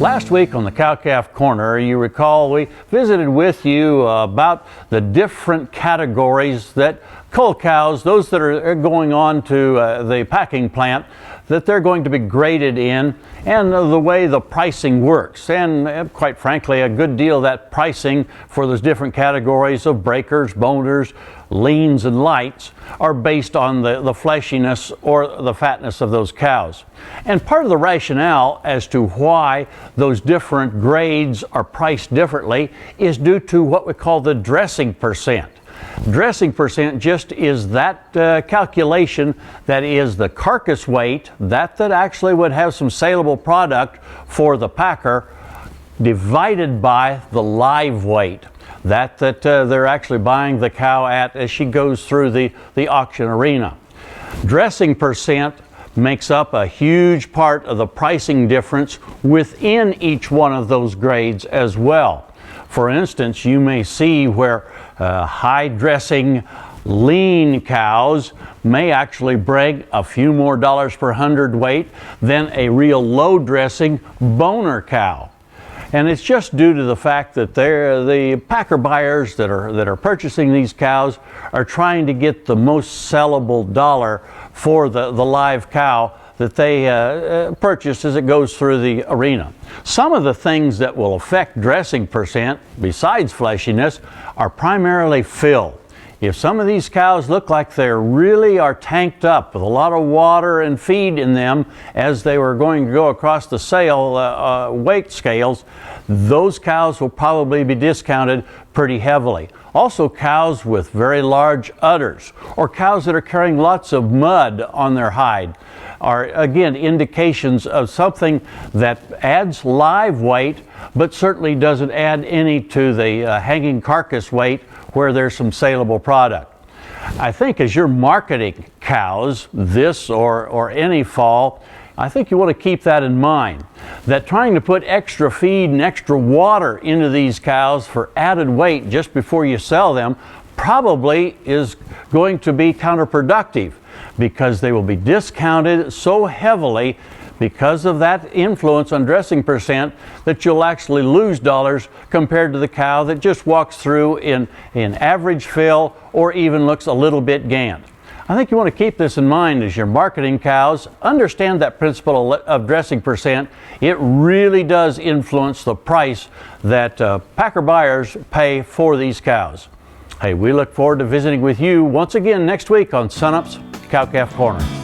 Last week on the Cow-Calf Corner, you recall we visited with you about the different categories that cull cows, those that are going on to the packing plant, that they're going to be graded in, and the way the pricing works. And quite frankly, a good deal of that pricing for those different categories of breakers, boners, leans, and lights are based on the fleshiness or the fatness of those cows. And part of the rationale as to why those different grades are priced differently is due to what we call the dressing percent. Dressing percent just is that calculation that is the carcass weight, that actually would have some saleable product for the packer, divided by the live weight, that they're actually buying the cow at as she goes through the auction arena. Dressing percent makes up a huge part of the pricing difference within each one of those grades as well. For instance, you may see where high dressing lean cows may actually bring a few more dollars per hundredweight than a real low dressing boner cow. And it's just due to the fact that the packer buyers that are purchasing these cows are trying to get the most sellable dollar for the live cow that they purchase as it goes through the arena. Some of the things that will affect dressing percent, besides fleshiness, are primarily fill. If some of these cows look like they really are tanked up with a lot of water and feed in them as they were going to go across the sale weight scales, those cows will probably be discounted pretty heavily. Also, cows with very large udders or cows that are carrying lots of mud on their hide are again indications of something that adds live weight but certainly doesn't add any to the hanging carcass weight where there's some saleable product. I think as you're marketing cows this or any fall, I think you want to keep that in mind, that trying to put extra feed and extra water into these cows for added weight just before you sell them probably is going to be counterproductive, because they will be discounted so heavily because of that influence on dressing percent that you'll actually lose dollars compared to the cow that just walks through in average fill or even looks a little bit gant. I think you want to keep this in mind as you're marketing cows. Understand that principle of dressing percent. It really does influence the price that packer buyers pay for these cows. Hey, we look forward to visiting with you once again next week on Sunup's Cow-Calf Corner.